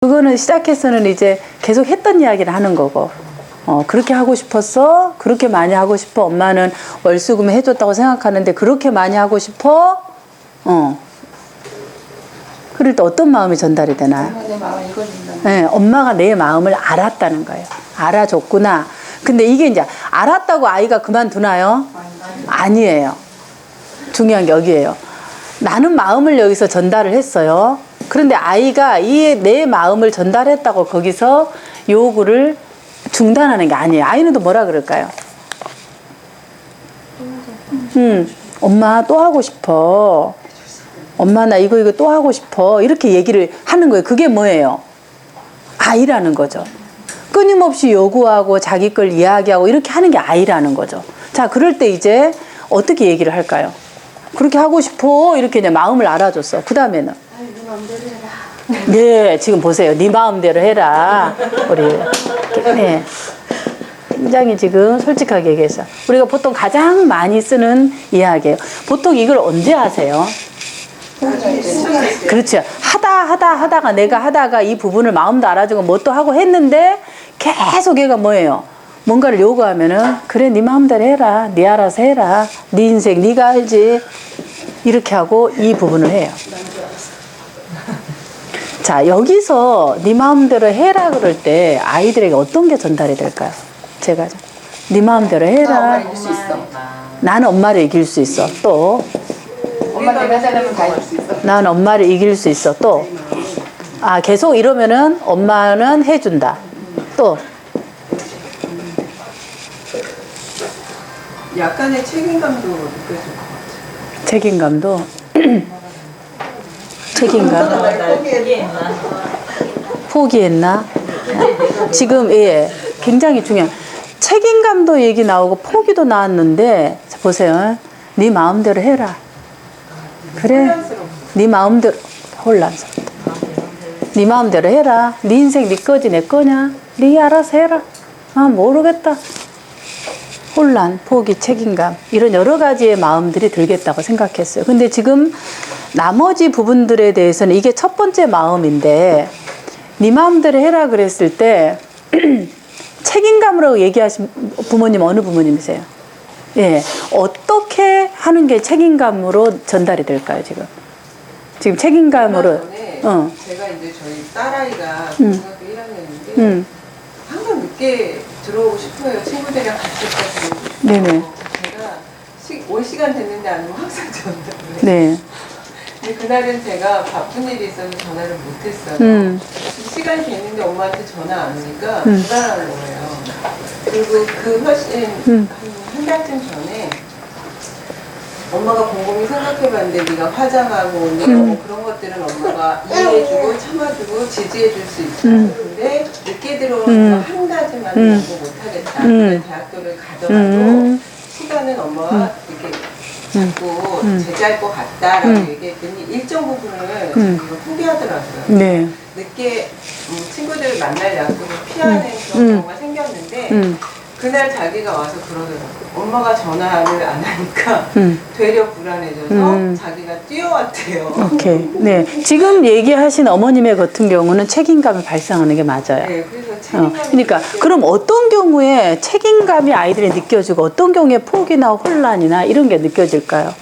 그거는 시작해서는 이제 계속 했던 이야기를 하는 거고, 그렇게 하고 싶었어? 그렇게 많이 하고 싶어? 엄마는 월수금 해줬다고 생각하는데 그렇게 많이 하고 싶어? 그럴 때 어떤 마음이 전달이 되나요? 내 마음을 읽어준다. 네, 엄마가 내 마음을 알았다는 거예요. 알아줬구나. 근데 이게 이제 알았다고 아이가 그만두나요? 아니에요. 중요한 게 여기에요. 나는 마음을 여기서 전달을 했어요. 그런데 아이가 이 내 마음을 전달했다고 거기서 요구를 중단하는 게 아니에요. 아이는 또 뭐라 그럴까요? 엄마 또 하고 싶어. 엄마 나 이거 또 하고 싶어. 이렇게 얘기를 하는 거예요. 그게 뭐예요? 아이라는 거죠. 끊임없이 요구하고 자기 걸 이야기하고 이렇게 하는 게 아이라는 거죠. 자, 그럴 때 이제 어떻게 얘기를 할까요? 그렇게 하고 싶어. 이렇게 그냥 마음을 알아줬어. 그 다음에는? 네 마음대로 해라. 네, 지금 보세요. 네 마음대로 해라. 우리. 네. 굉장히 지금 솔직하게 얘기해서. 우리가 보통 가장 많이 쓰는 이야기예요. 보통 이걸 언제 하세요? 그렇죠. 하다가 내가 하다가 이 부분을 마음도 알아주고 뭐 또 하고 했는데 계속 얘가 뭐예요? 뭔가를 요구하면은 그래 네 마음대로 해라. 네 알아서 해라. 네 인생 네가 알지. 이렇게 하고 이 부분을 해요. 자, 여기서 네 마음대로 해라 그럴 때 아이들에게 어떤 게 전달이 될까요? 제가 네 마음대로 해라. 이길 수 있어. 나는 엄마를 이길 수 있어. 또 엄마 내가 잘하면 다 이길 수 있어. 난 엄마를 이길 수 있어. 또 계속 이러면은 엄마는 해준다. 또 약간의 책임감도 느껴질 것 같아요. 책임감도 책임감 포기했나? 지금 굉장히 중요한 책임감도 얘기 나오고 포기도 나왔는데 자, 보세요. 네 마음대로 해라. 그래. 네 마음대로 혼란스럽다. 네 마음대로 해라. 네 인생 네 거지 내 거냐? 네 알아서 해라. 모르겠다. 혼란, 포기, 책임감 이런 여러 가지의 마음들이 들겠다고 생각했어요. 근데 지금 나머지 부분들에 대해서는 이게 첫 번째 마음인데 네 마음대로 해라 그랬을 때 책임감으로 얘기하신 부모님 어느 부모님이세요? 예, 어떻게 하는 게 책임감으로 전달이 될까요, 지금? 지금 책임감으로. 제가 이제 저희 딸아이가 고등학교 1학년인데 항상 늦게 들어오고 싶어요. 친구들이랑 같이 들어오고 싶어요. 네네. 제가 올 시간 됐는데 안 오면 항상 전화를 해요. 네. 근데 그날은 제가 바쁜 일이 있어서 전화를 못했어요. 시간이 됐는데 엄마한테 전화 안 오니까 불안한 거예요. 그리고 그 훨씬 한 달쯤 전에 엄마가 곰곰이 생각해봤는데 네가 화장하고 뭐 그런 것들은 엄마가 이해해주고 참아주고 지지해줄 수 있잖아. 근데 늦게 들어오는 거 한 가지만 공부 못하겠다. 대학교를 가더라도 시간은 엄마가 이렇게 자꾸 제자할 것 같다라고 얘기했더니 일정 부분을 자기가 포기하더라고요. 네. 늦게 친구들을 만날 약속을 피하는 그런 경우가 생겼는데 그날 자기가 와서 그러더라고요. 엄마가 전화를 안 하니까 되려 불안해져서 자기가 뛰어왔대요. 오케이. 네. 지금 얘기하신 어머님의 같은 경우는 책임감이 발생하는 게 맞아요. 네, 그래서 책임감이 그러니까 그럼 어떤 경우에 책임감이 아이들이 느껴지고 어떤 경우에 포기나 혼란이나 이런 게 느껴질까요?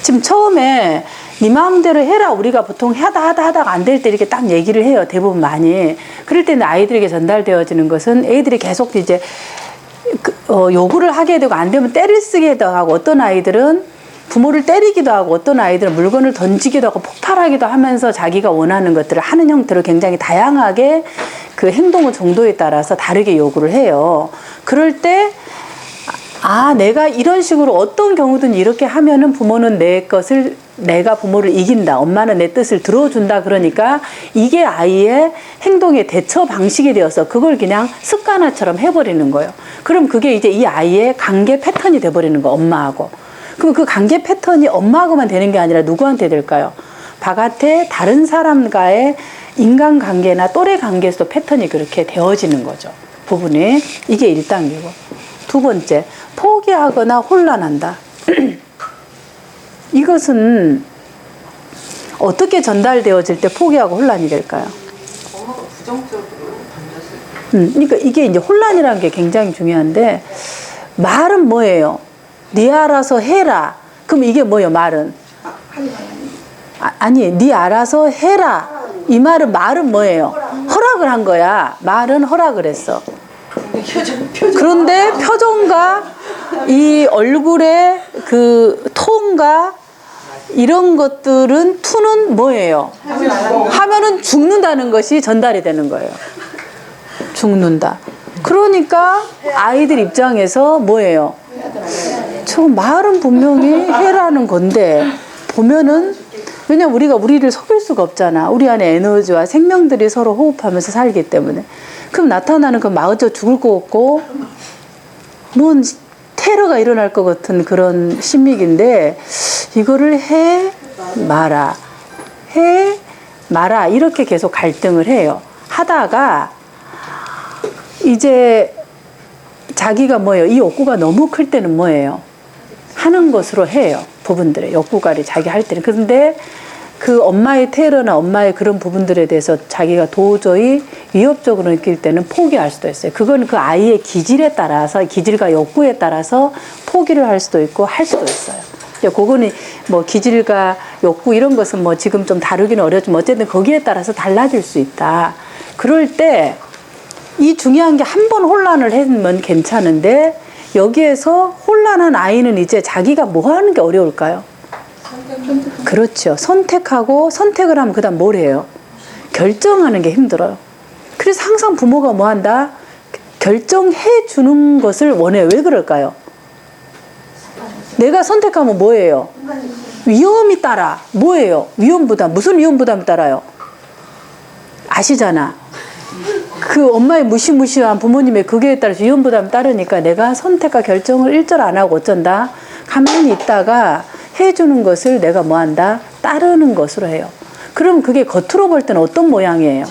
지금 처음에 네 마음대로 해라 우리가 보통 하다가 안 될 때 이렇게 딱 얘기를 해요. 대부분 많이. 그럴 때는 아이들에게 전달되어지는 것은 애들이 계속 이제 요구를 하게 되고 안 되면 때를 쓰기도 하고 어떤 아이들은 부모를 때리기도 하고 어떤 아이들은 물건을 던지기도 하고 폭발하기도 하면서 자기가 원하는 것들을 하는 형태로 굉장히 다양하게 그 행동 정도에 따라서 다르게 요구를 해요. 그럴 때 내가 이런 식으로 어떤 경우든 이렇게 하면은 부모는 내가 부모를 이긴다. 엄마는 내 뜻을 들어준다. 그러니까 이게 아이의 행동의 대처 방식이 되어서 그걸 그냥 습관화처럼 해버리는 거예요. 그럼 그게 이제 이 아이의 관계 패턴이 돼버리는 거예요. 엄마하고. 그럼 그 관계 패턴이 엄마하고만 되는 게 아니라 누구한테 될까요? 바깥에 다른 사람과의 인간관계나 또래 관계에서도 패턴이 그렇게 되어지는 거죠. 부분이. 이게 1단계고. 두 번째, 포기하거나 혼란한다. 이것은 어떻게 전달되어질 때 포기하고 혼란이 될까요? 엄마가 부정적으로 던졌을 때. 그러니까 이게 이제 혼란이라는 게 굉장히 중요한데, 말은 뭐예요? 네 알아서 해라. 그럼 이게 뭐예요, 말은? 아니, 네 알아서 해라. 이 말은 뭐예요? 허락을 한 거야. 말은 허락을 했어. 그런데 표정과 이 얼굴의 그 톤과 이런 것들은 투는 뭐예요? 하면은 죽는다는 것이 전달이 되는 거예요. 죽는다. 그러니까 아이들 입장에서 뭐예요? 저 말은 분명히 해라는 건데 보면은, 왜냐면 우리를 속일 수가 없잖아. 우리 안에 에너지와 생명들이 서로 호흡하면서 살기 때문에. 그럼 나타나는 그 마저 죽을 것 같고 뭔 테러가 일어날 것 같은 그런 심리인데, 이거를 해 마라 이렇게 계속 갈등을 해요. 하다가 이제 자기가 뭐예요? 이 욕구가 너무 클 때는 뭐예요? 하는 것으로 해요. 부분들의 욕구가 자기 할 때는. 그런데 그 엄마의 테러나 엄마의 그런 부분들에 대해서 자기가 도저히 위협적으로 느낄 때는 포기할 수도 있어요. 그건 그 아이의 기질에 따라서, 기질과 욕구에 따라서 포기를 할 수도 있고 할 수도 있어요. 그거는 뭐 기질과 욕구 이런 것은 뭐 지금 좀 다루기는 어렵지만 어쨌든 거기에 따라서 달라질 수 있다. 그럴 때 이 중요한 게 한 번 혼란을 했으면 괜찮은데, 여기에서 혼란한 아이는 이제 자기가 뭐 하는 게 어려울까요? 그렇죠. 선택을 하면 그 다음 뭘 해요? 결정하는 게 힘들어요. 그래서 항상 부모가 뭐 한다? 결정해 주는 것을 원해요. 왜 그럴까요? 내가 선택하면 뭐예요? 위험이 따라. 뭐예요? 위험부담. 무슨 위험부담이 따라요? 아시잖아. 그 엄마의 무시무시한 부모님의 그게에 따라서 위험부담이 따르니까 내가 선택과 결정을 일절 안 하고 어쩐다? 가만히 있다가 해주는 것을 내가 뭐 한다? 따르는 것으로 해요. 그럼 그게 겉으로 볼 때는 어떤 모양이에요?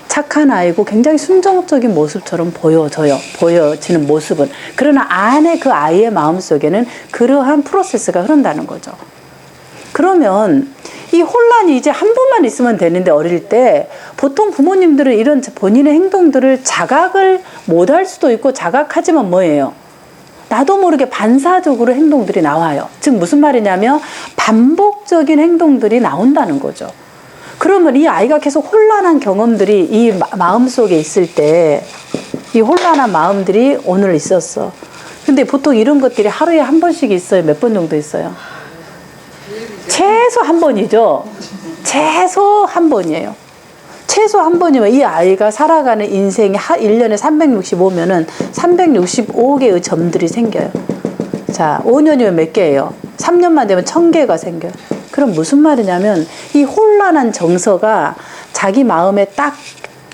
착한 아이고 굉장히 순종적인 모습처럼 보여지는 모습은. 그러나 안에 그 아이의 마음속에는 그러한 프로세스가 흐른다는 거죠. 그러면 이 혼란이 이제 한 번만 있으면 되는데, 어릴 때 보통 부모님들은 이런 본인의 행동들을 자각을 못할 수도 있고, 자각하지만 뭐예요? 나도 모르게 반사적으로 행동들이 나와요. 즉 무슨 말이냐면 반복적인 행동들이 나온다는 거죠. 그러면 이 아이가 계속 혼란한 경험들이 이 마음속에 있을 때, 이 혼란한 마음들이 오늘 있었어. 근데 보통 이런 것들이 하루에 한 번씩 있어요? 몇 번 정도 있어요? 최소 한 번이죠. 최소 한 번이에요. 최소 한 번이면 이 아이가 살아가는 인생이 1년에 365면은 365개의 점들이 생겨요. 자, 5년이면 몇 개예요? 3년만 되면 1000개가 생겨요. 그럼 무슨 말이냐면 이 혼란한 정서가 자기 마음에 딱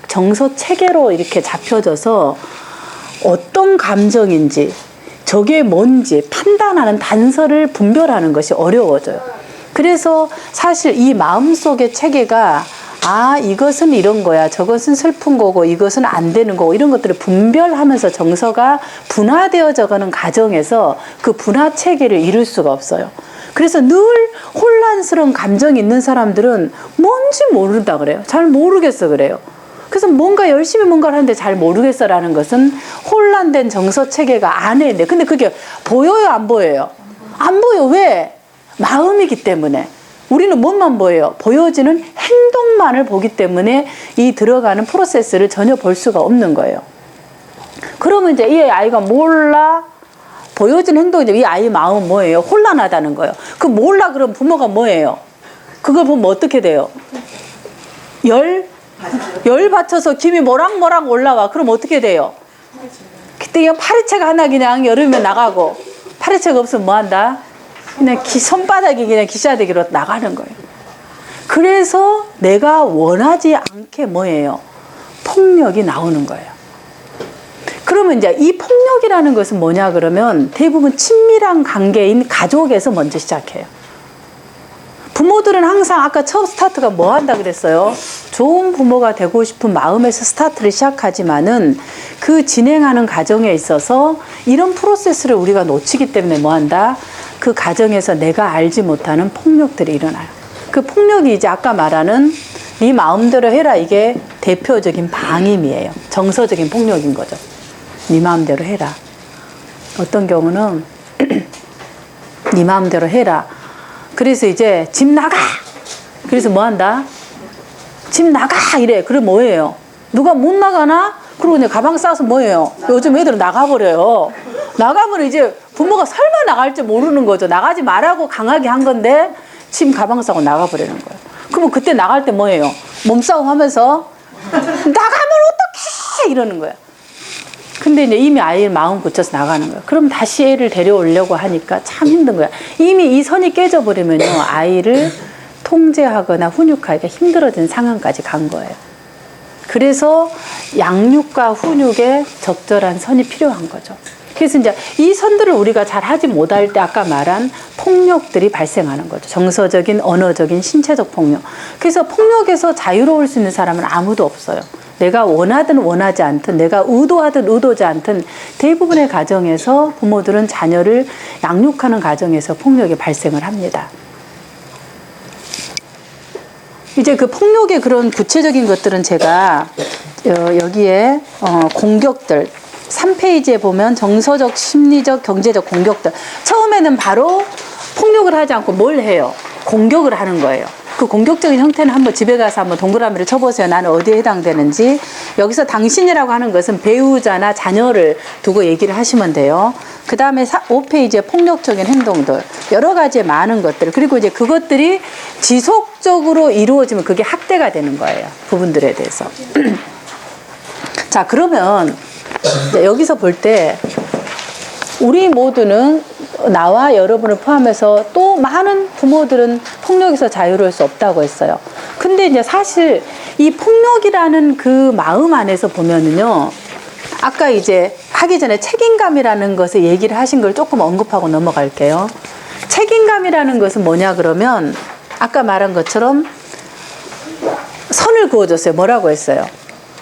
정서 체계로 이렇게 잡혀져서 어떤 감정인지 저게 뭔지 판단하는 단서를 분별하는 것이 어려워져요. 그래서 사실 이 마음속의 체계가 이것은 이런 거야, 저것은 슬픈 거고, 이것은 안 되는 거고, 이런 것들을 분별하면서 정서가 분화되어져 가는 과정에서 그 분화 체계를 이룰 수가 없어요. 그래서 늘 혼란스러운 감정이 있는 사람들은 뭔지 모른다 그래요. 잘 모르겠어 그래요. 그래서 뭔가 열심히 뭔가를 하는데 잘 모르겠어라는 것은 혼란된 정서 체계가 안에 있는데, 근데 그게 보여요, 안 보여요? 안 보여. 왜? 마음이기 때문에. 우리는 뭔만 보여요? 보여지는 행동만을 보기 때문에 이 들어가는 프로세스를 전혀 볼 수가 없는 거예요. 그러면 이제 이 아이가 몰라, 보여지는 행동이죠. 이 아이의 마음은 뭐예요? 혼란하다는 거예요. 그 몰라 그럼 부모가 뭐예요? 그걸 보면 어떻게 돼요? 열 받쳐서 김이 모락모락 올라와. 그럼 어떻게 돼요? 그때 그냥 파리채가 하나 그냥 여름에 나가고, 파리채가 없으면 뭐 한다? 그냥 손바닥이 그냥 기싸대기로 나가는 거예요. 그래서 내가 원하지 않게 뭐예요? 폭력이 나오는 거예요. 그러면 이제 이 폭력이라는 것은 뭐냐 그러면 대부분 친밀한 관계인 가족에서 먼저 시작해요. 부모들은 항상 아까 처음 스타트가 뭐 한다 그랬어요? 좋은 부모가 되고 싶은 마음에서 스타트를 시작하지만은 그 진행하는 과정에 있어서 이런 프로세스를 우리가 놓치기 때문에 뭐 한다? 그 과정에서 내가 알지 못하는 폭력들이 일어나요. 그 폭력이 이제 아까 말하는 네 마음대로 해라, 이게 대표적인 방임이에요. 정서적인 폭력인 거죠. 네 마음대로 해라. 어떤 경우는 네 마음대로 해라. 그래서 이제 집 나가. 그래서 뭐 한다? 집 나가 이래. 그럼 뭐예요? 누가 못 나가나? 그러고 이제 가방 싸서 뭐예요? 요즘 애들은 나가버려요. 나가면 이제 부모가 설마 나갈지 모르는 거죠. 나가지 말라고 강하게 한 건데 집 가방 싸고 나가버리는 거예요. 그러면 그때 나갈 때 뭐예요? 몸싸움 하면서 나가면 어떡해! 이러는 거예요. 근데 이제 이미 아이를 마음 고쳐서 나가는 거예요. 그럼 다시 애를 데려오려고 하니까 참 힘든 거야. 이미 이 선이 깨져버리면요, 아이를 통제하거나 훈육하기가 힘들어진 상황까지 간 거예요. 그래서 양육과 훈육에 적절한 선이 필요한 거죠. 그래서 이제 이 선들을 우리가 잘 하지 못할 때 아까 말한 폭력들이 발생하는 거죠. 정서적인, 언어적인, 신체적 폭력. 그래서 폭력에서 자유로울 수 있는 사람은 아무도 없어요. 내가 원하든 원하지 않든, 내가 의도하든 의도지 않든 대부분의 가정에서 부모들은 자녀를 양육하는 과정에서 폭력이 발생을 합니다. 이제 그 폭력의 그런 구체적인 것들은 제가 여기에 공격들 3페이지에 보면 정서적, 심리적, 경제적 공격들. 처음에는 바로 폭력을 하지 않고 뭘 해요? 공격을 하는 거예요. 그 공격적인 형태는 한번 집에 가서 한번 동그라미를 쳐보세요. 나는 어디에 해당되는지. 여기서 당신이라고 하는 것은 배우자나 자녀를 두고 얘기를 하시면 돼요. 그 다음에 5페이지에 폭력적인 행동들. 여러 가지의 많은 것들. 그리고 이제 그것들이 지속적으로 이루어지면 그게 학대가 되는 거예요. 부분들에 대해서. 자, 그러면 여기서 볼 때 우리 모두는 나와 여러분을 포함해서 또 많은 부모들은 폭력에서 자유로울 수 없다고 했어요. 근데 이제 사실 이 폭력이라는 그 마음 안에서 보면은요, 아까 이제 하기 전에 책임감이라는 것을 얘기를 하신 걸 조금 언급하고 넘어갈게요. 책임감이라는 것은 뭐냐 그러면 아까 말한 것처럼 선을 그어줬어요. 뭐라고 했어요?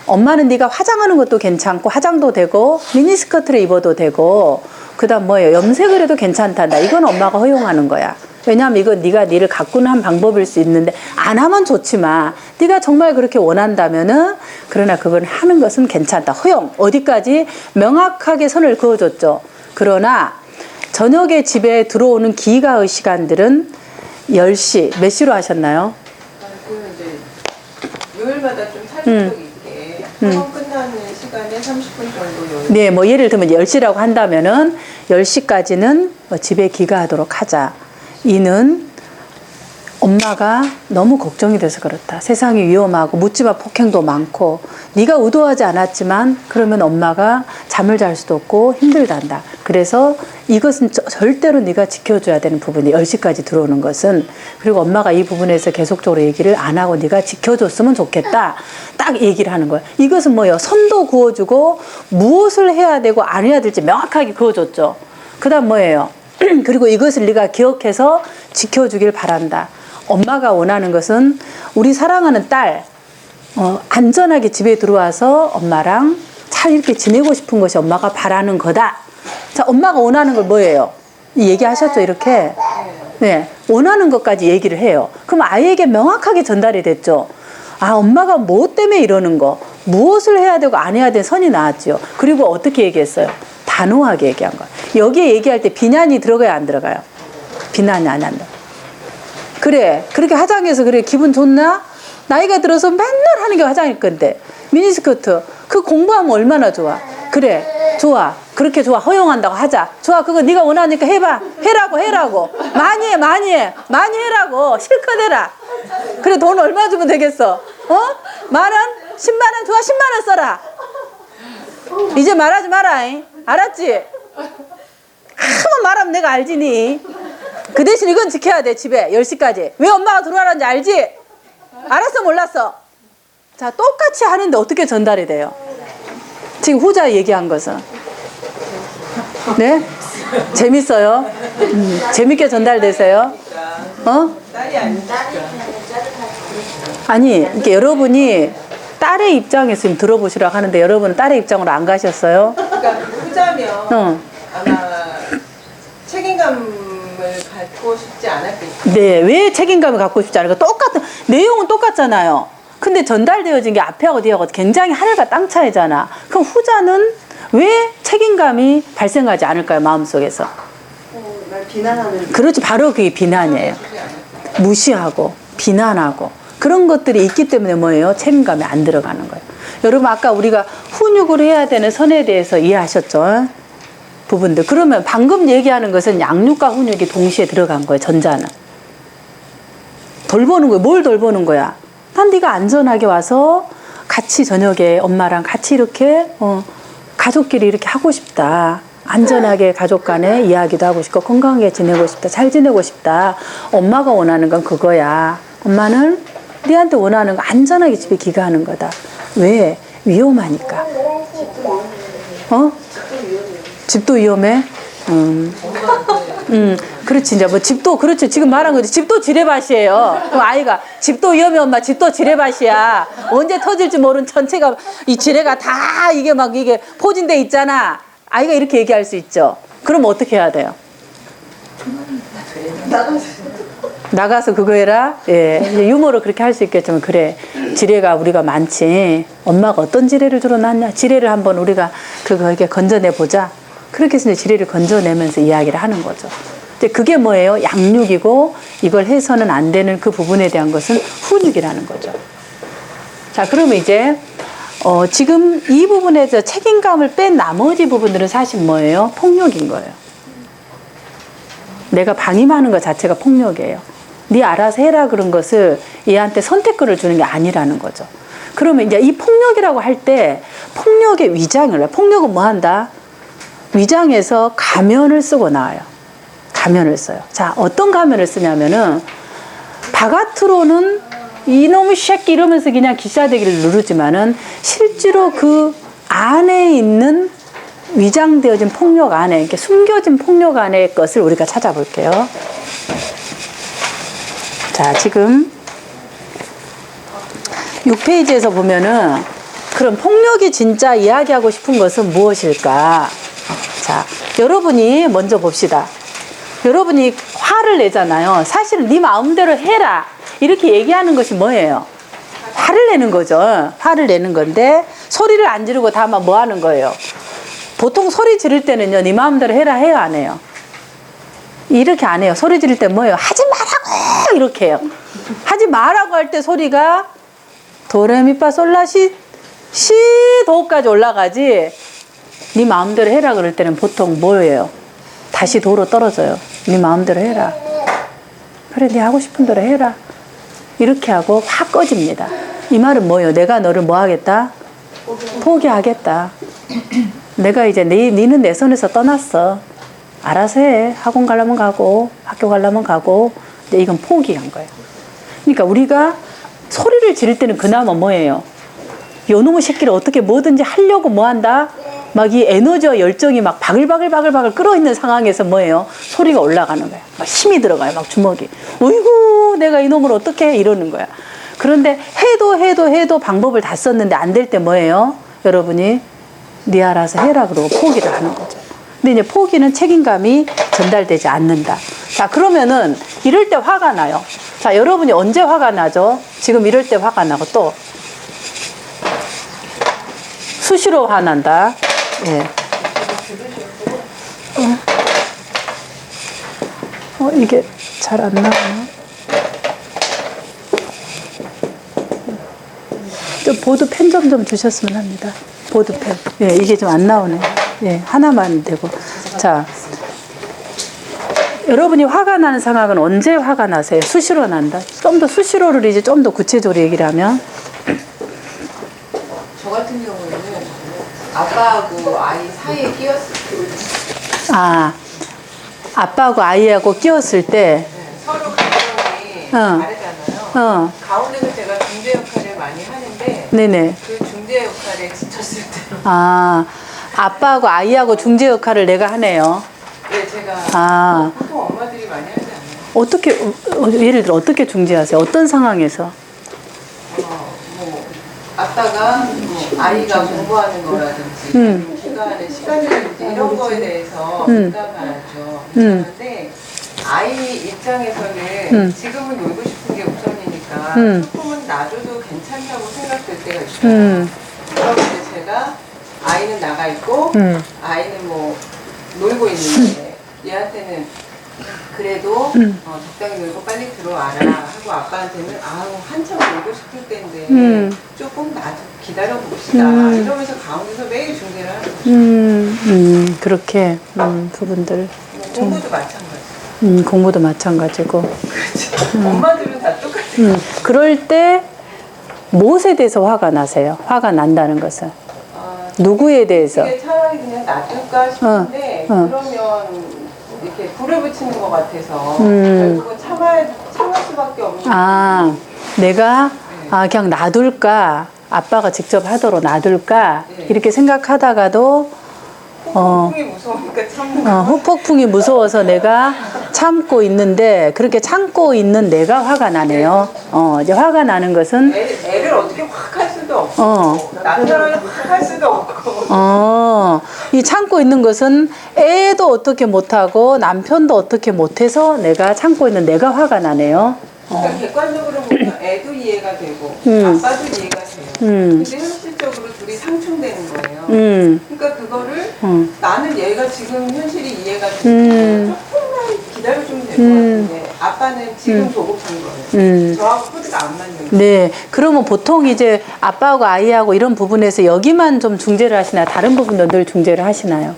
엄마는 네가 화장하는 것도 괜찮고 화장도 되고 미니스커트를 입어도 되고 그다음 뭐예요? 염색을 해도 괜찮단다. 이건 엄마가 허용하는 거야. 왜냐하면 이건 네가 니를 가꾸는 한 방법일 수 있는데 안 하면 좋지만 네가 정말 그렇게 원한다면은 그러나 그건 하는 것은 괜찮다. 허용. 어디까지? 명확하게 선을 그어줬죠. 그러나 저녁에 집에 들어오는 기가의 시간들은 10시. 몇 시로 하셨나요? 그 이제 요일마다 좀 탄력이 있게 학원 끝나는 시간에 30분 정도 요일. 네, 뭐 예를 들면 10시라고 한다면은 10시까지는 집에 귀가하도록 하자. 이는 엄마가 너무 걱정이 돼서 그렇다. 세상이 위험하고 묻지마 폭행도 많고 네가 의도하지 않았지만 그러면 엄마가 잠을 잘 수도 없고 힘들단다. 그래서 이것은 절대로 네가 지켜줘야 되는 부분이 10시까지 들어오는 것은. 그리고 엄마가 이 부분에서 계속적으로 얘기를 안 하고 네가 지켜줬으면 좋겠다. 딱 얘기를 하는 거예요. 이것은 뭐예요? 선도 그어주고 무엇을 해야 되고 안 해야 될지 명확하게 그어줬죠. 그 다음 뭐예요? 그리고 이것을 네가 기억해서 지켜주길 바란다. 엄마가 원하는 것은 우리 사랑하는 딸 안전하게 집에 들어와서 엄마랑 잘 이렇게 지내고 싶은 것이 엄마가 바라는 거다. 자, 엄마가 원하는 걸 뭐예요? 얘기하셨죠, 이렇게? 네, 원하는 것까지 얘기를 해요. 그럼 아이에게 명확하게 전달이 됐죠. 아, 엄마가 뭐 때문에 이러는 거, 무엇을 해야 되고 안 해야 되는 선이 나왔죠. 그리고 어떻게 얘기했어요? 단호하게 얘기한 거예요. 여기에 얘기할 때 비난이 들어가요, 안 들어가요? 비난이 안 한다. 그래, 그렇게 화장해서 그래 기분 좋나? 나이가 들어서 맨날 하는 게 화장일 건데 미니스커트 그 공부하면 얼마나 좋아. 그래, 좋아, 그렇게 좋아. 허용한다고 하자. 좋아, 그거 네가 원하니까 해봐. 해라고 많이 해, 많이 해라고. 실컷 해라. 그래, 돈 얼마 주면 되겠어? 10,000원? 10만 원 좋아. 10만 원 써라. 이제 말하지 마라. 알았지? 한번 말하면 내가 알지니. 그 대신 이건 지켜야 돼. 집에 10시까지. 왜 엄마가 들어가라는지 알지? 알았어, 몰랐어? 자, 똑같이 하는데 어떻게 전달이 돼요? 지금 후자 얘기한 것은. 네? 재밌어요? 재밌게 전달되세요? 딸이 아니니까. 아니, 이렇게 여러분이 딸의 입장에서 지금 들어보시라고 하는데 여러분 딸의 입장으로 안 가셨어요? 그러니까 후자면 아마 책임감을 갖고 싶지 않았겠죠. 네, 왜 책임감을 갖고 싶지 않을까? 똑같은 내용은 똑같잖아요. 근데 전달되어진 게 앞에하고 뒤하고 굉장히 하늘과 땅 차이잖아. 그럼 후자는 왜 책임감이 발생하지 않을까요? 마음속에서. 날 비난하는. 그렇지, 바로 그게 비난이에요. 무시하고 비난하고 그런 것들이 있기 때문에 뭐예요? 책임감이 안 들어가는 거예요. 여러분 아까 우리가 훈육을 해야 되는 선에 대해서 이해하셨죠? 부분들. 그러면 방금 얘기하는 것은 양육과 훈육이 동시에 들어간 거예요. 전자는. 돌보는 거예요. 뭘 돌보는 거야? 난 네가 안전하게 와서 같이 저녁에 엄마랑 같이 이렇게 가족끼리 이렇게 하고 싶다. 안전하게 가족 간에 이야기도 하고 싶고 건강하게 지내고 싶다. 잘 지내고 싶다. 엄마가 원하는 건 그거야. 엄마는 네한테 원하는 거 안전하게 집에 귀가하는 거다. 왜? 위험하니까. 집도 위험해? 그렇지. 이제 뭐 집도, 그렇지. 지금 말한 거지. 집도 지뢰밭이에요. 그럼 아이가 집도 위험해, 엄마. 집도 지뢰밭이야. 언제 터질지 모르는 전체가, 이 지뢰가 다 이게 막 이게 포진돼 있잖아. 아이가 이렇게 얘기할 수 있죠. 그럼 어떻게 해야 돼요? 나가서 그거 해라? 예. 이제 유머로 그렇게 할 수 있겠지만, 그래. 지뢰가 우리가 많지. 엄마가 어떤 지뢰를 주로 놨냐? 지뢰를 한번 우리가 그거 이렇게 건져내 보자. 그렇게 해서 지뢰를 건져내면서 이야기를 하는 거죠. 이제 그게 뭐예요? 양육이고, 이걸 해서는 안 되는 그 부분에 대한 것은 훈육이라는 거죠. 자, 그러면 이제, 지금 이 부분에서 책임감을 뺀 나머지 부분들은 사실 뭐예요? 폭력인 거예요. 내가 방임하는 것 자체가 폭력이에요. 네 알아서 해라 그런 것을 얘한테 선택권을 주는 게 아니라는 거죠. 그러면 이제 이 폭력이라고 할 때 폭력의 위장을 해요. 폭력은 뭐 한다? 위장에서 가면을 쓰고 나와요. 가면을 써요. 자, 어떤 가면을 쓰냐면은 바깥으로는 이놈의 새끼 이러면서 그냥 기싸대기를 누르지만은 실제로 그 안에 있는 위장되어진 폭력 안에, 이렇게 숨겨진 폭력 안의 것을 우리가 찾아볼게요. 자, 지금 6페이지에서 보면은 그럼 폭력이 진짜 이야기하고 싶은 것은 무엇일까? 자, 여러분이 먼저 봅시다. 여러분이 화를 내잖아요. 사실은 네 마음대로 해라. 이렇게 얘기하는 것이 뭐예요? 화를 내는 거죠. 화를 내는 건데 소리를 안 지르고 다만 뭐 하는 거예요? 보통 소리 지를 때는요, 네 마음대로 해라 해요, 안 해요? 이렇게 안 해요. 소리 지를 때 뭐예요? 하지 말라고! 이렇게 해요. 하지 말라고 할 때 소리가 도레미파솔라시 시도까지 올라가지, 네 마음대로 해라 그럴 때는 보통 뭐예요? 다시 도로 떨어져요. 네 마음대로 해라. 그래, 네 하고 싶은 대로 해라. 이렇게 하고 확 꺼집니다. 이 말은 뭐예요? 내가 너를 뭐 하겠다? 포기하겠다. 내가 이제 니는 내 손에서 떠났어. 알아서 해. 학원 가려면 가고 학교 가려면 가고. 이제 이건 포기한 거예요. 그러니까 우리가 소리를 지를 때는 그나마 뭐예요? 요놈의 새끼를 어떻게 뭐든지 하려고 뭐 한다? 막 이 에너지와 열정이 막 바글바글 끓어있는 상황에서 뭐예요? 소리가 올라가는 거야. 막 힘이 들어가요. 막 주먹이. 어이구, 내가 이놈을 어떻게 해? 이러는 거야. 그런데 해도 방법을 다 썼는데 안 될 때 뭐예요? 여러분이 네 알아서 해라 그러고 포기를 하는 거죠. 근데 이제 포기는 책임감이 전달되지 않는다. 자, 그러면은 이럴 때 화가 나요. 자, 여러분이 언제 화가 나죠? 지금 이럴 때 화가 나고 또 수시로 화난다. 예. 이게 잘 안 나오나? 좀 보드펜 좀 주셨으면 합니다. 보드펜. 예, 이게 좀 안 나오네. 예, 하나만 되고. 자, 여러분이 화가 나는 상황은 언제 화가 나세요? 수시로 난다. 좀 더 수시로를 이제 좀 더 구체적으로 얘기를 하면. 저 같은 경우에는 아빠하고 아이 사이에 끼었을 때. 아, 아빠하고 아이하고 끼었을 때. 네, 서로 감정이 다르잖아요. 가운데서 제가 중재 역할을 많이 하는데 네네. 그 중재 역할에 지쳤을 때. 아, 아빠하고 아이하고 중재 역할을 내가 하네요. 네, 제가 아, 보통 엄마들이 많이 하지 않나요? 어떻게, 예를 들어 어떻게 중재하세요? 어떤 상황에서? 뭐 아빠가 뭐 아이가 공부하는 거라든지 귀가하는 시간이라든지 이런 거에 대해서 공감하죠. 그런데 아이 입장에서는 지금은 놀고 싶은 게 우선이니까 조금은 놔줘도 괜찮다고 생각될 때가 있어요. 그럼 이제 제가 아이는 나가 있고 아이는 뭐 놀고 있는데 얘한테는 그래도 적당히 놀고 빨리 들어와라 하고 아빠한테는 아우 한참 놀고 싶을 때인데 조금 놔둬 기다려 봅시다 이러면서 가운데서 매일 중재를 하는 거죠. 그렇게 부분들 공부도 마찬가지. 공부도 마찬가지고. 그렇죠. 엄마들은 다 똑같아요. 그럴 때 무엇에 대해서 화가 나세요? 화가 난다는 것은 누구에 대해서? 이게 차라리 그냥 놔둘까 싶은데 그러면 이렇게 불을 붙이는 것 같아서 결국은 참을 수밖에 없는. 아, 내가 그냥 놔둘까? 아빠가 직접 하도록 놔둘까? 네. 이렇게 생각하다가도 폭풍이 무서우니까 참는 거. 후폭풍이 무서워서 내가 참고 있는데 그렇게 참고 있는 내가 화가 나네요. 이제 화가 나는 것은 애를 어떻게 확 할 수도 없고 남편을 확 할 수도 없고. 이 참고 있는 것은 애도 어떻게 못하고 남편도 어떻게 못해서 내가 참고 있는 내가 화가 나네요. 그러니까 객관적으로 보면 애도 이해가 되고 아빠도 이해가 돼요. 근데 현실적으로 둘이 상충되는 거예요. 그러니까 그거를 나는 얘가 지금 현실이 이해가 되고 조금만 기다려주면 될 것 같은데 아빠는 지금 조급한 거예요. 저하고 코드가 안 맞는 거예요. 네, 그러면 보통 이제 아빠하고 아이하고 이런 부분에서 여기만 좀 중재를 하시나요? 다른 부분도 늘 중재를 하시나요?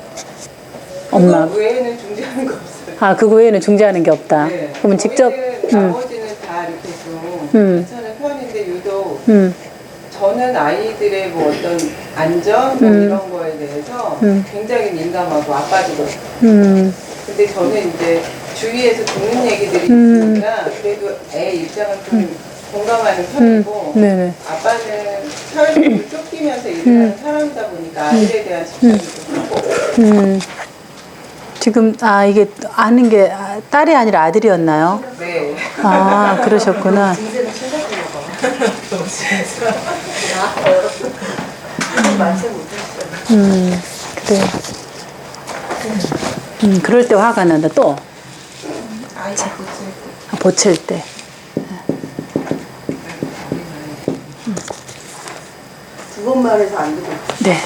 엄마. 그거 외에는 중재하는 거 없어요. 아, 그거 외에는 중재하는 게 없다. 네. 그러면 직접. 나머지는 다 이렇게 좀 괜찮은 편인데 유독 저는 아이들의 뭐 어떤 안전 뭐 이런 거에 대해서 굉장히 민감하고 아빠도 근데 저는 이제 주위에서 듣는 얘기들이 있으니까 그래도 애 입장은 좀 공감하는 편이고 네네. 아빠는 사회적으로 쫓기면서 일을 하는 사람이다 보니까 아이에 대한 집착이 좀 크고 지금 이게 아는 게 딸이 아니라 아들이었나요? 네. 아, 그러셨구나. 인생을 생각해봐. 말씀 못했어요. 그래. 그럴 때 화가 난다. 또 아이가 보칠 때. 두 번 말해서 안 듣고. 네,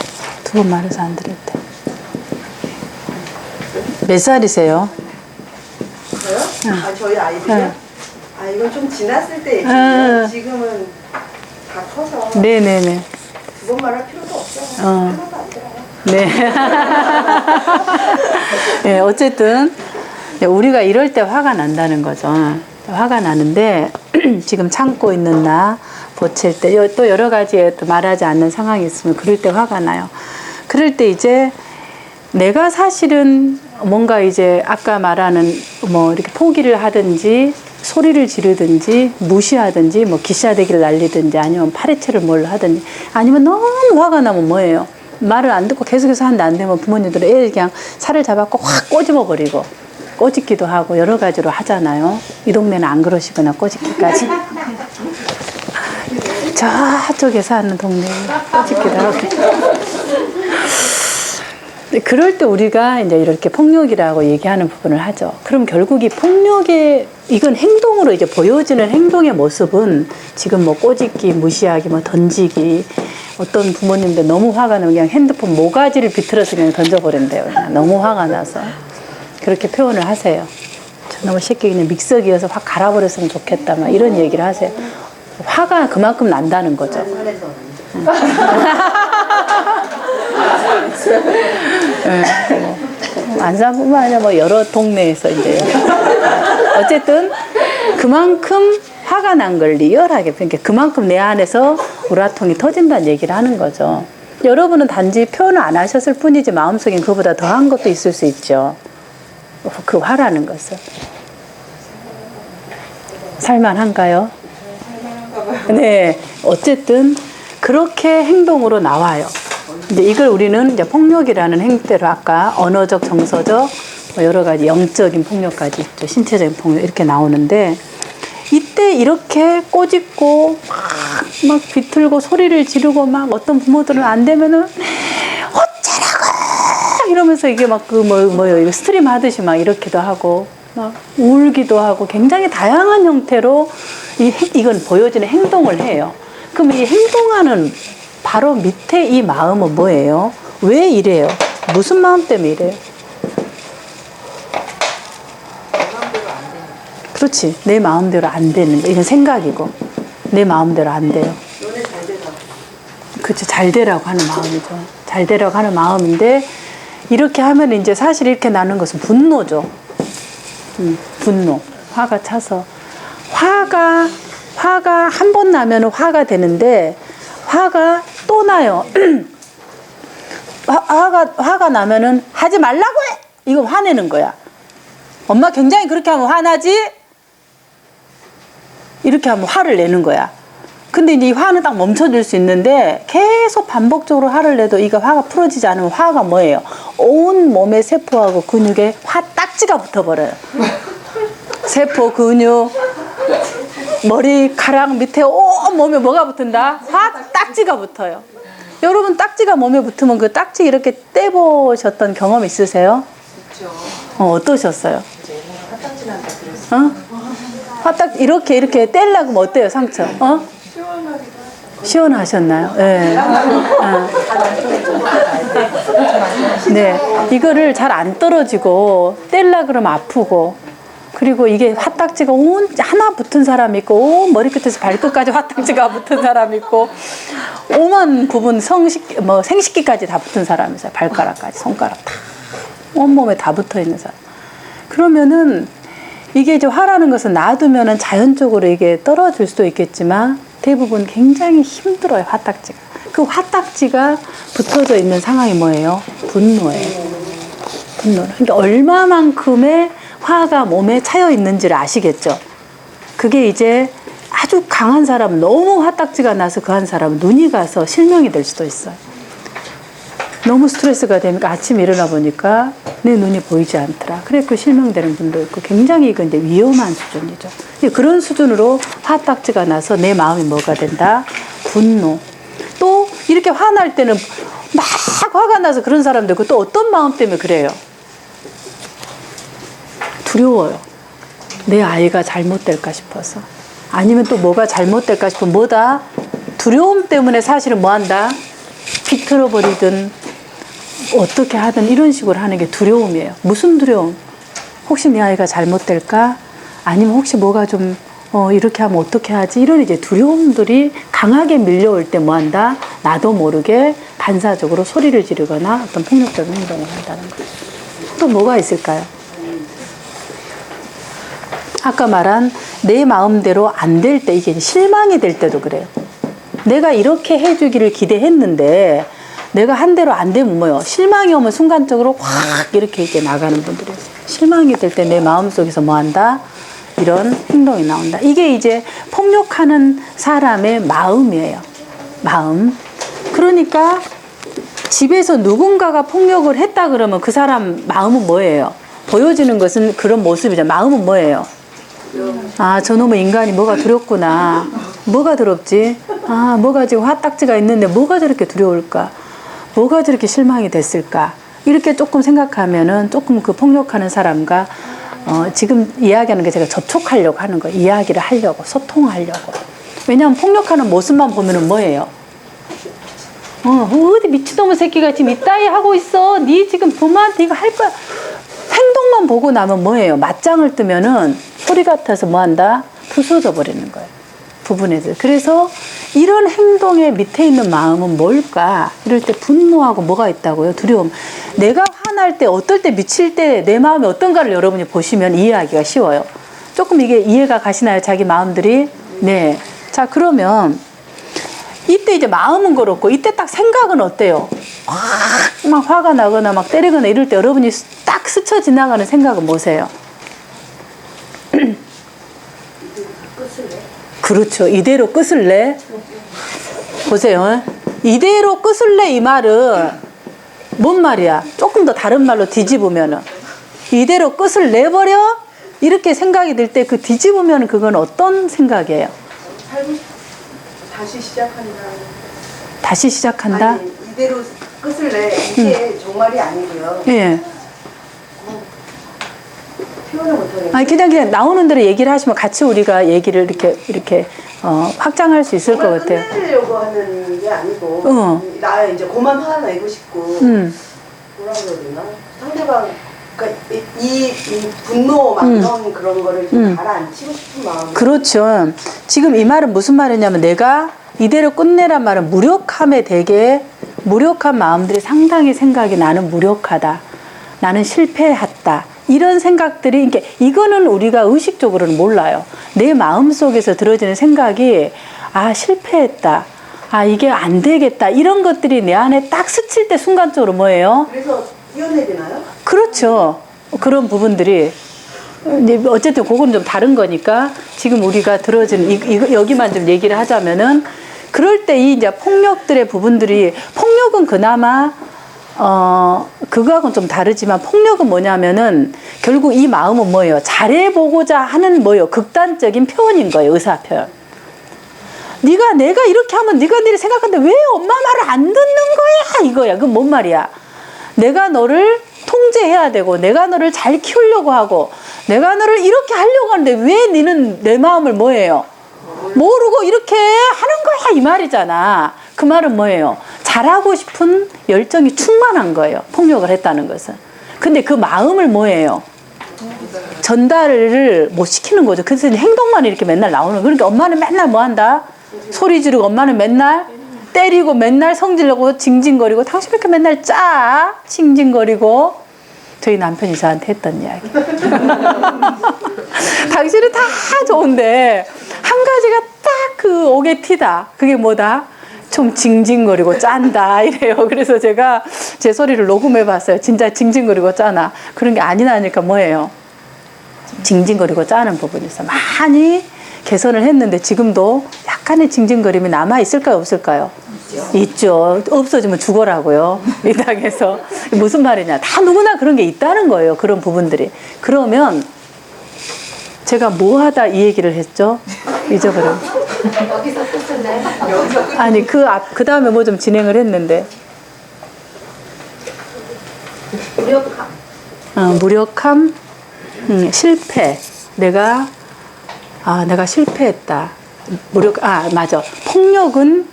두 번 말해서 안 들을 때. 몇 살이세요? 저요? 저희 아이들이요? 네. 이건 좀 지났을 때 얘기예요. 지금은 다 커서 네네네. 두 번 말할 필요도 없어요. 하나도 안 들어요. 네. 네, 어쨌든 우리가 이럴 때 화가 난다는 거죠. 화가 나는데 지금 참고 있는 나 보칠 때 또 여러 가지에 또 말하지 않는 상황이 있으면 그럴 때 화가 나요. 그럴 때 이제 내가 사실은 뭔가 이제 아까 말하는 뭐 이렇게 포기를 하든지 소리를 지르든지 무시하든지 뭐 기싸대기를 날리든지 아니면 파리채를 뭘 하든지 아니면 너무 화가 나면 뭐예요? 말을 안 듣고 계속해서 하는데 안 되면 부모님들은 애 그냥 살을 잡았고 확 꼬집어 버리고 꼬집기도 하고 여러 가지로 하잖아요. 이 동네는 안 그러시거나 꼬집기까지. 저쪽에 사는 동네에 꼬집기도 하고. 그럴 때 우리가 이제 이렇게 폭력이라고 얘기하는 부분을 하죠. 그럼 결국 이 폭력의 이건 행동으로 이제 보여지는 행동의 모습은 지금 뭐 꼬집기, 무시하기, 뭐 던지기 어떤 부모님들 너무 화가 나면 그냥 핸드폰 모가지를 비틀어서 그냥 던져버린대요. 그냥 너무 화가 나서 그렇게 표현을 하세요. 저놈의 새끼 그냥 믹서기여서 확 갈아버렸으면 좋겠다 막 이런 얘기를 하세요. 화가 그만큼 난다는 거죠. 안산뿐만 아니라 뭐 여러 동네에서 이제 어쨌든 그만큼 화가 난 걸 리얼하게 그러니까 그만큼 내 안에서 우라통이 터진다는 얘기를 하는 거죠. 여러분은 단지 표현을 안 하셨을 뿐이지 마음속엔 그보다 더한 것도 있을 수 있죠. 그 화라는 것은 살만한가요? 네, 어쨌든 그렇게 행동으로 나와요. 이제 이걸 우리는 이제 폭력이라는 행태로 아까 언어적, 정서적, 뭐 여러 가지 영적인 폭력까지 있죠. 신체적인 폭력 이렇게 나오는데 이때 이렇게 꼬집고 막 비틀고 소리를 지르고 막 어떤 부모들은 안 되면은 어쩌라고 이러면서 이게 막 그 뭐요 이거 스트림 하듯이 막 이렇게도 하고 막 울기도 하고 굉장히 다양한 형태로 이건 보여지는 행동을 해요. 그럼 이 행동하는 바로 밑에 이 마음은 뭐예요? 왜 이래요? 무슨 마음 때문에 이래요? 그렇지. 내 마음대로 안 되는 거. 이건 생각이고. 내 마음대로 안 돼요. 너네 잘 되라. 그렇죠. 잘 되라고 하는 마음이죠. 잘 되라고 하는 마음인데, 이렇게 하면 이제 사실 이렇게 나는 것은 분노죠. 분노. 화가 차서. 화가 한 번 나면 화가 되는데, 화가 또 나요. 화가 나면은 하지 말라고 해! 이거 화내는 거야. 엄마 굉장히 그렇게 하면 화나지? 이렇게 하면 화를 내는 거야. 근데 이제 이 화는 딱 멈춰줄 수 있는데 계속 반복적으로 화를 내도 이거 화가 풀어지지 않으면 화가 뭐예요? 온 몸의 세포하고 근육에 화 딱지가 붙어버려요. 세포, 근육, 머리카락 밑에 온 몸에 뭐가 붙은다? 화 딱지가 붙어요. 여러분 딱지가 몸에 붙으면 그 딱지 이렇게 떼보셨던 경험 있으세요? 그렇죠. 어떠셨어요? 화딱지 난다 그랬어. 어? 화딱 이렇게 떼려고 하면 어때요, 상처? 어? 시원하셨나요? 네. 네. 이거를 잘 안 떨어지고 떼려 그러면 아프고, 그리고 이게 화딱지가 하나 붙은 사람 있고, 온 머리끝에서 발끝까지 화딱지가 붙은 사람 있고, 오만 부분 생식기까지 다 붙은 사람이 있어요. 발가락까지, 손가락 다. 온몸에 다 붙어 있는 사람. 그러면은 이게 이제 화라는 것은 놔두면은 자연적으로 이게 떨어질 수도 있겠지만 대부분 굉장히 힘들어요, 화딱지가. 그 화딱지가 붙어져 있는 상황이 뭐예요? 분노예요. 분노. 그러니까 얼마만큼의 화가 몸에 차여 있는지를 아시겠죠? 그게 이제 아주 강한 사람은 너무 화딱지가 나서 그 한 사람은 눈이 가서 실명이 될 수도 있어요. 너무 스트레스가 되니까 아침에 일어나 보니까 내 눈이 보이지 않더라. 그래 그 실명되는 분도 있고 굉장히 이건 이제 위험한 수준이죠. 그런 수준으로 화딱지가 나서 내 마음이 뭐가 된다? 분노. 또 이렇게 화날 때는 막 화가 나서 그런 사람도 있고 또 어떤 마음 때문에 그래요? 두려워요. 내 아이가 잘못될까 싶어서. 아니면 또 뭐가 잘못될까 싶으면 뭐다? 두려움 때문에 사실은 뭐 한다? 비틀어버리든 어떻게 하든 이런 식으로 하는 게 두려움이에요. 무슨 두려움? 혹시 내 아이가 잘못될까? 아니면 혹시 뭐가 좀 이렇게 하면 어떻게 하지? 이런 이제 두려움들이 강하게 밀려올 때 뭐 한다? 나도 모르게 반사적으로 소리를 지르거나 어떤 폭력적인 행동을 한다는 거예요. 또 뭐가 있을까요? 아까 말한 내 마음대로 안 될 때, 이게 실망이 될 때도 그래요. 내가 이렇게 해주기를 기대했는데 내가 한 대로 안 되면 뭐요? 실망이 오면 순간적으로 확 이렇게 이제 나가는 분들이 있어요. 실망이 될 때 내 마음속에서 뭐 한다? 이런 행동이 나온다. 이게 이제 폭력하는 사람의 마음이에요. 마음. 그러니까 집에서 누군가가 폭력을 했다 그러면 그 사람 마음은 뭐예요? 보여지는 것은 그런 모습이죠. 마음은 뭐예요? 아, 저놈의 인간이 뭐가 두렵구나. 뭐가 두렵지? 아, 뭐가 지금 화딱지가 있는데 뭐가 저렇게 두려울까? 뭐가 저렇게 실망이 됐을까? 이렇게 조금 생각하면은 조금 그 폭력하는 사람과 지금 이야기하는 게 제가 접촉하려고 하는 거예요. 이야기를 하려고, 소통하려고. 왜냐하면 폭력하는 모습만 보면은 뭐예요? 어디 미친놈의 새끼가 지금 이따위 하고 있어. 니 지금 부모한테 이거 할 거야. 행동만 보고 나면 뭐예요? 맞짱을 뜨면은 소리 같아서 뭐 한다? 부서져 버리는 거예요. 부분에서. 그래서 이런 행동의 밑에 있는 마음은 뭘까? 이럴 때 분노하고 뭐가 있다고요? 두려움. 내가 화날 때, 어떨 때, 미칠 때 내 마음이 어떤가를 여러분이 보시면 이해하기가 쉬워요. 조금 이게 이해가 가시나요? 자기 마음들이? 네. 자, 그러면 이때 이제 마음은 그렇고 이때 딱 생각은 어때요? 막 화가 나거나 막 때리거나 이럴 때 여러분이 딱 스쳐 지나가는 생각은 뭐세요? 그렇죠. 이대로 끝을 내. 보세요. 이대로 끝을 내 이 말은 뭔 말이야? 조금 더 다른 말로 뒤집으면은 이대로 끝을 내버려? 이렇게 생각이 들 때 그 뒤집으면 그건 어떤 생각이에요? 다시 시작한다. 다시 시작한다? 아니, 이대로 끝을 내. 이게 정말이 아니고요. 예. 표현을 못하겠어요. 아니 그냥 나오는 대로 얘기를 하시면 같이 우리가 얘기를 이렇게 확장할 수 있을 것 같아요. 끝내려고 하는 게 아니고 나 이제 고만 화내고 싶고 뭐라 그래야 되나? 상대방 그러니까 이 분노 막 그런 거를 좀 가라앉히고 싶은 마음. 그렇죠. 지금 이 말은 무슨 말이냐면 내가 이대로 끝내란 말은 무력함에 되게 무력한 마음들이 상당히 생각이 나는 무력하다. 나는 실패했다. 이런 생각들이 이거는 우리가 의식적으로는 몰라요. 내 마음속에서 들어지는 생각이 아 실패했다. 아 이게 안 되겠다. 이런 것들이 내 안에 딱 스칠 때 순간적으로 뭐예요? 그래서 띄어내리나요? 그렇죠. 그런 부분들이 이제 어쨌든 그건 좀 다른 거니까 지금 우리가 들어지는 여기만 좀 얘기를 하자면은 그럴 때 이 이제 폭력들의 부분들이 폭력은 그나마 그거하고는 좀 다르지만 폭력은 뭐냐면은 결국 이 마음은 뭐예요? 잘해보고자 하는 뭐예요? 극단적인 표현인 거예요. 의사 표현. 내가 이렇게 하면 네가 내를 생각하는데 왜 엄마 말을 안 듣는 거야? 이거야. 그건 뭔 말이야? 내가 너를 통제해야 되고 내가 너를 잘 키우려고 하고 내가 너를 이렇게 하려고 하는데 왜 너는 내 마음을 뭐예요? 모르고 이렇게 하는 거야 이 말이잖아. 그 말은 뭐예요? 잘하고 싶은 열정이 충만한 거예요. 폭력을 했다는 것은. 근데 그 마음을 뭐예요? 전달을 못 시키는 거죠. 그래서 행동만 이렇게 맨날 나오는. 그러니까 엄마는 맨날 뭐 한다? 소리 지르고 엄마는 맨날 때리고 맨날 성질내고 징징거리고 당신 왜 이렇게 맨날 징징거리고 저희 남편이 저한테 했던 이야기. 당신은 다 좋은데 한 가지가 딱 그 옥에 튀다. 그게 뭐다? 좀 징징거리고 짠다 이래요. 그래서 제가 제 소리를 녹음해 봤어요. 진짜 징징거리고 짜나. 그런 게 아니라니까 뭐예요? 징징거리고 짜는 부분이 있어. 많이 개선을 했는데 지금도 약간의 징징거림이 남아 있을까요, 없을까요? 있죠. 없어지면 죽어라고요. 이 땅에서. 무슨 말이냐. 다 누구나 그런 게 있다는 거예요. 그런 부분들이. 그러면 제가 뭐 하다 이 얘기를 했죠? 잊어버려. 여기서 끝났나요? 아니 그 다음에 뭐 좀 진행을 했는데 무력함, 실패. 내가 실패했다. 맞아. 폭력은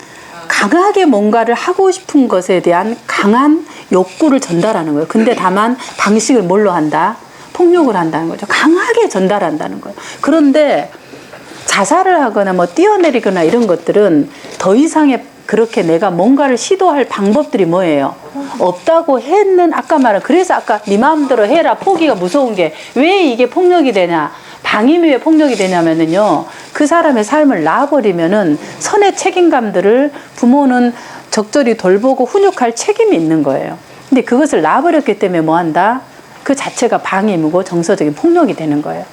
강하게 뭔가를 하고 싶은 것에 대한 강한 욕구를 전달하는 거예요. 근데 다만 방식을 뭘로 한다? 폭력을 한다는 거죠. 강하게 전달한다는 거예요. 그런데 자살을 하거나 뭐 뛰어내리거나 이런 것들은 더 이상의 그렇게 내가 뭔가를 시도할 방법들이 뭐예요? 없다고 했는 아까 말한 그래서 아까 네 마음대로 해라 포기가 무서운 게 왜 이게 폭력이 되냐 방임이 왜 폭력이 되냐면은요 그 사람의 삶을 놔버리면은 선의 책임감들을 부모는 적절히 돌보고 훈육할 책임이 있는 거예요. 근데 그것을 놔버렸기 때문에 뭐 한다? 그 자체가 방임이고 정서적인 폭력이 되는 거예요.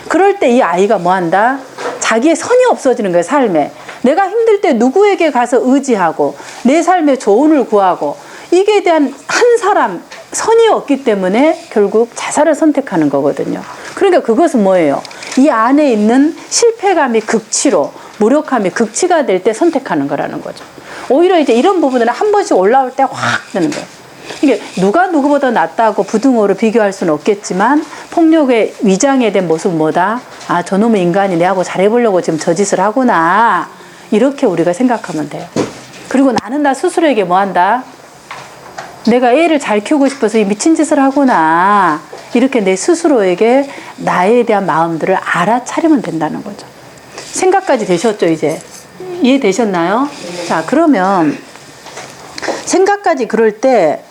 그럴 때 이 아이가 뭐 한다? 자기의 선이 없어지는 거예요, 삶에. 내가 힘들 때 누구에게 가서 의지하고 내 삶에 조언을 구하고 이게 대한 한 사람 선이 없기 때문에 결국 자살을 선택하는 거거든요. 그러니까 그것은 뭐예요? 이 안에 있는 실패감이 극치로 무력함이 극치가 될 때 선택하는 거라는 거죠. 오히려 이제 이런 부분들은 한 번씩 올라올 때 확 되는 거예요. 이게 누가 누구보다 낫다고 부등호로 비교할 수는 없겠지만 폭력의 위장에 된 모습은 뭐다? 아, 저놈의 인간이 내하고 잘해보려고 지금 저 짓을 하구나. 이렇게 우리가 생각하면 돼요. 그리고 나는 나 스스로에게 뭐 한다? 내가 애를 잘 키우고 싶어서 이 미친 짓을 하구나. 이렇게 내 스스로에게 나에 대한 마음들을 알아차리면 된다는 거죠. 생각까지 되셨죠, 이제? 이해되셨나요? 자, 그러면 생각까지 그럴 때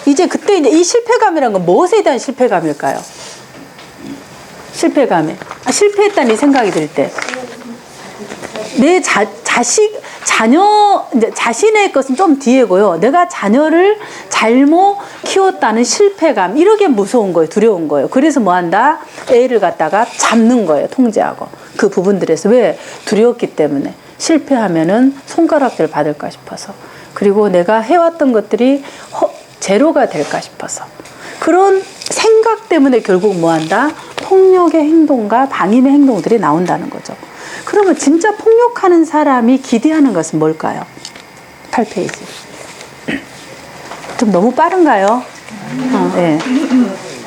이제 그때 이제 이 실패감이라는 건 무엇에 대한 실패감일까요? 실패감에. 실패했다는 이 생각이 들 때. 내 자녀, 이제 자신의 것은 좀 뒤에고요. 내가 자녀를 잘못 키웠다는 실패감. 이러게 무서운 거예요. 두려운 거예요. 그래서 뭐 한다? 애를 갖다가 잡는 거예요. 통제하고. 그 부분들에서. 왜? 두려웠기 때문에. 실패하면은 손가락질 받을까 싶어서. 그리고 내가 해왔던 것들이 제로가 될까 싶어서. 그런 생각 때문에 결국 뭐 한다? 폭력의 행동과 방임의 행동들이 나온다는 거죠. 그러면 진짜 폭력하는 사람이 기대하는 것은 뭘까요? 8페이지. 좀 너무 빠른가요? 네.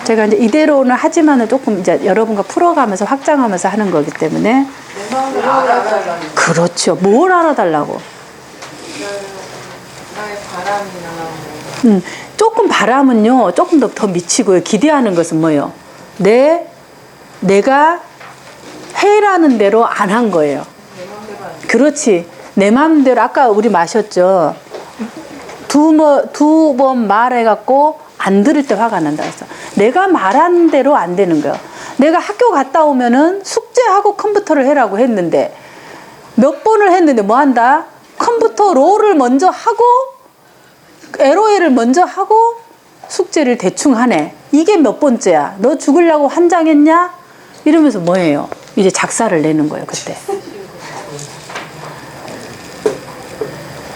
제가 이제 이대로는 하지만은 조금 이제 여러분과 풀어가면서 확장하면서 하는 거기 때문에. 내 마음을 알아달라는 거. 그렇죠. 뭘 알아달라고. 나의 바람이나 뭐. 조금 바람은요, 조금 더 미치고요. 기대하는 것은 뭐예요? 내가 해라는 대로 안 한 거예요. 내 마음대로 안 돼. 그렇지. 내 마음대로, 아까 우리 마셨죠? 두 번 말해갖고 안 들을 때 화가 난다 했어. 내가 말한 대로 안 되는 거예요. 내가 학교 갔다 오면은 숙제하고 컴퓨터를 해라고 했는데, 몇 번을 했는데 뭐 한다? 컴퓨터 롤을 먼저 하고, LOL을 먼저 하고, 숙제를 대충 하네. 이게 몇 번째야? 너 죽으려고 환장했냐? 이러면서 뭐예요? 이제 작사를 내는 거예요, 그때.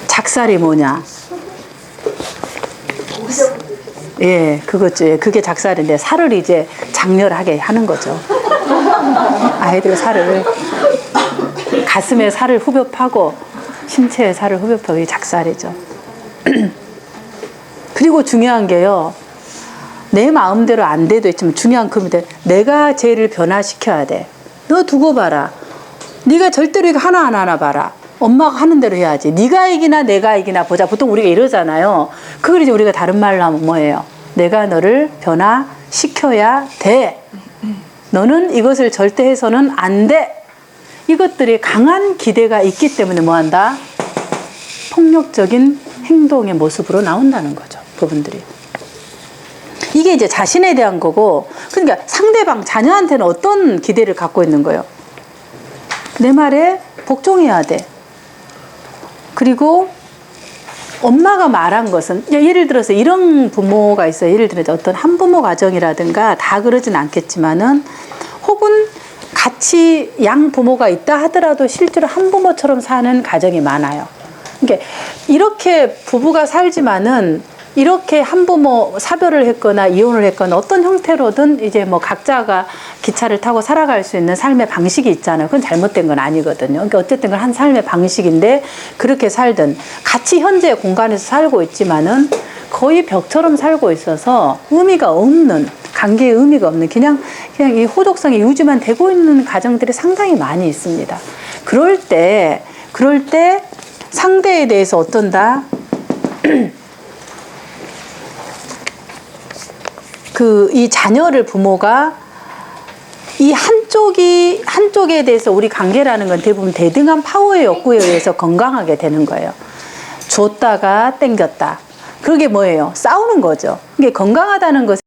작살이 뭐냐? 예, 그거죠. 예, 그게 작살인데 살을 이제 장렬하게 하는 거죠. 아이들 살을 가슴에 살을 후벼 파고 신체에 살을 후벼 파고 이게 작살이죠. 그리고 중요한 게요. 내 마음대로 안 돼도 있지만 중요한 겁니다. 내가 쟤를 변화시켜야 돼. 너 두고 봐라. 네가 절대로 이거 하나 봐라. 엄마가 하는 대로 해야지. 네가 이기나 내가 이기나 보자. 보통 우리가 이러잖아요. 그걸 이제 우리가 다른 말로 하면 뭐예요? 내가 너를 변화시켜야 돼. 너는 이것을 절대 해서는 안 돼. 이것들이 강한 기대가 있기 때문에 뭐한다? 폭력적인 행동의 모습으로 나온다는 거죠. 부분들이. 이게 이제 자신에 대한 거고, 그러니까 상대방, 자녀한테는 어떤 기대를 갖고 있는 거예요? 내 말에 복종해야 돼. 그리고 엄마가 말한 것은, 예를 들어서 이런 부모가 있어요. 예를 들어서 어떤 한부모 가정이라든가 다 그러진 않겠지만은, 혹은 같이 양부모가 있다 하더라도 실제로 한부모처럼 사는 가정이 많아요. 그러니까 이렇게 부부가 살지만은 이렇게 한부모 사별을 했거나 이혼을 했거나 어떤 형태로든 이제 뭐 각자가 기차를 타고 살아갈 수 있는 삶의 방식이 있잖아요. 그건 잘못된 건 아니거든요. 그러니까 어쨌든 한 삶의 방식인데 그렇게 살든 같이 현재 공간에서 살고 있지만은 거의 벽처럼 살고 있어서 의미가 없는, 관계의 의미가 없는 그냥 이 호독성이 유지만 되고 있는 가정들이 상당히 많이 있습니다. 그럴 때 상대에 대해서 어떤다? 이 자녀를 부모가 이 한쪽에 대해서 우리 관계라는 건 대부분 대등한 파워의 욕구에 의해서 건강하게 되는 거예요. 줬다가 땡겼다. 그게 뭐예요? 싸우는 거죠. 이게 건강하다는 것은